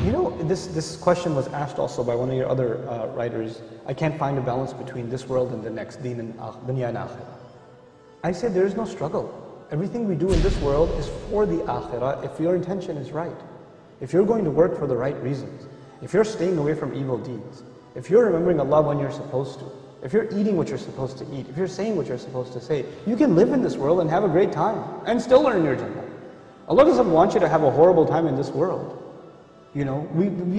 You know, this question was asked also by one of your other writers. I can't find a balance between this world and the next, deen and dunya and akhirah. I said there is no struggle. Everything we do in this world is for the akhirah if your intention is right. If you're going to work for the right reasons, if you're staying away from evil deeds, if you're remembering Allah when you're supposed to, if you're eating what you're supposed to eat, if you're saying what you're supposed to say, you can live in this world and have a great time and still earn your Jannah. Allah doesn't want you to have a horrible time in this world. You know,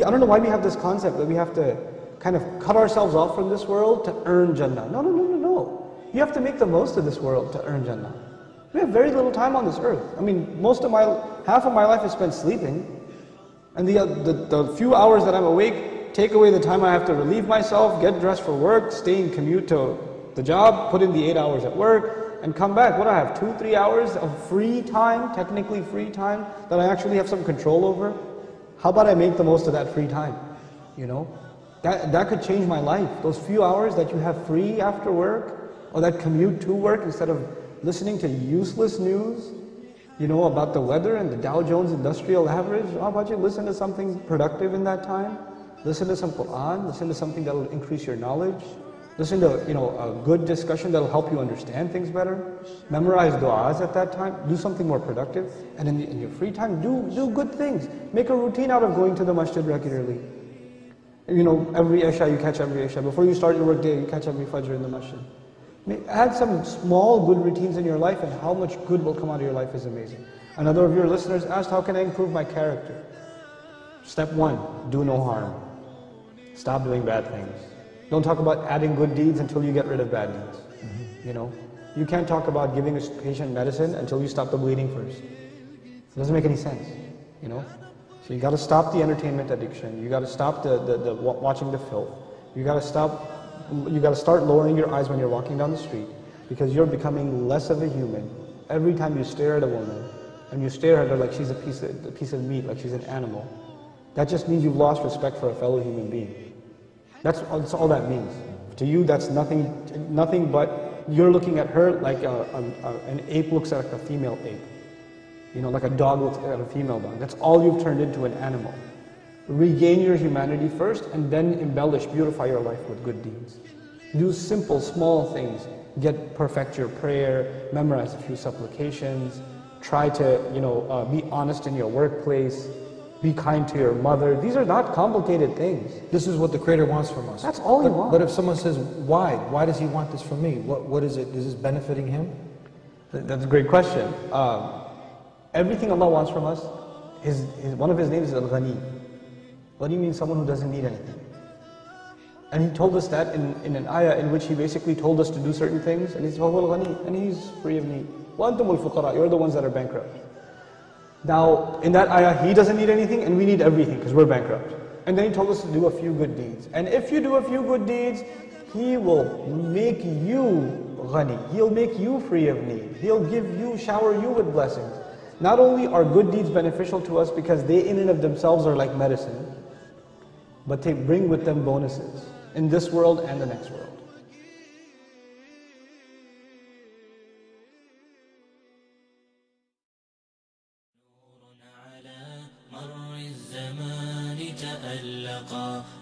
I don't know why we have this concept that we have to kind of cut ourselves off from this world to earn Jannah. No, no, no, no, no. You have to make the most of this world to earn Jannah. We have very little time on this earth. I mean, half of my life is spent sleeping. And the few hours that I'm awake, take away the time I have to relieve myself, get dressed for work, stay in commute to the job, put in the 8 hours at work, and come back. What do I have, 2-3 hours of free time, technically free time, that I actually have some control over? How about I make the most of that free time? You know, that could change my life. Those few hours that you have free after work, or that commute to work instead of listening to useless news, you know, about the weather and the Dow Jones Industrial Average. How about you listen to something productive in that time? Listen to some Quran, listen to something that will increase your knowledge. Listen to, you know, a good discussion that will help you understand things better. Memorize du'as at that time. Do something more productive. And in your free time, do good things. Make a routine out of going to the masjid regularly. You know, every Isha, you catch every Isha. Before you start your work day, you catch every Fajr in the masjid. Add some small good routines in your life, and how much good will come out of your life is amazing. Another of your listeners asked, how can I improve my character? Step 1, do no harm. Stop doing bad things. Don't talk about adding good deeds until you get rid of bad deeds. You know, you can't talk about giving a patient medicine until you stop the bleeding first. It doesn't make any sense, you know. So you got to stop the entertainment addiction. You got to stop the watching the filth. You got to start lowering your eyes when you're walking down the street, because you're becoming less of a human. Every time you stare at a woman and you stare at her like she's a piece of meat, like she's an animal, that just means you've lost respect for a fellow human being. That's all that means. To you, that's nothing but you're looking at her like an ape looks at a female ape. You know, like a dog looks at a female dog. That's all you've turned into, an animal. Regain your humanity first, and then embellish, beautify your life with good deeds. Do simple, small things. Perfect your prayer, memorize a few supplications, try to, you know, be honest in your workplace, be kind to your mother. These are not complicated things. This is what the Creator wants from us. That's all He wants. But if someone says, why? Why does He want this from me? What is it? Is this benefiting Him? That's a great question. Everything Allah wants from us, one of His names is Al-Ghani. Ghani means someone who doesn't need anything. And He told us that in an ayah in which He basically told us to do certain things, and He said, Al-Ghani, and He's free of need. وَأَنْتُمُ الْفُقَرَاء, you're the ones that are bankrupt. Now, in that ayah, He doesn't need anything and we need everything because we're bankrupt. And then He told us to do a few good deeds. And if you do a few good deeds, He will make you ghani. He'll make you free of need. He'll shower you with blessings. Not only are good deeds beneficial to us because they in and of themselves are like medicine, but they bring with them bonuses in this world and the next world.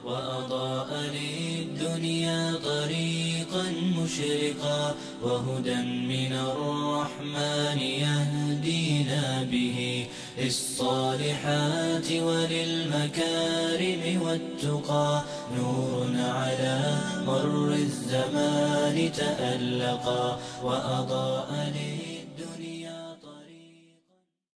وأضاء للدنيا طريقا مشرقا وهدى من الرحمن يهدينا به للصالحات وللمكارم والتقى نور على مر الزمان تألقا وأضاء للدنيا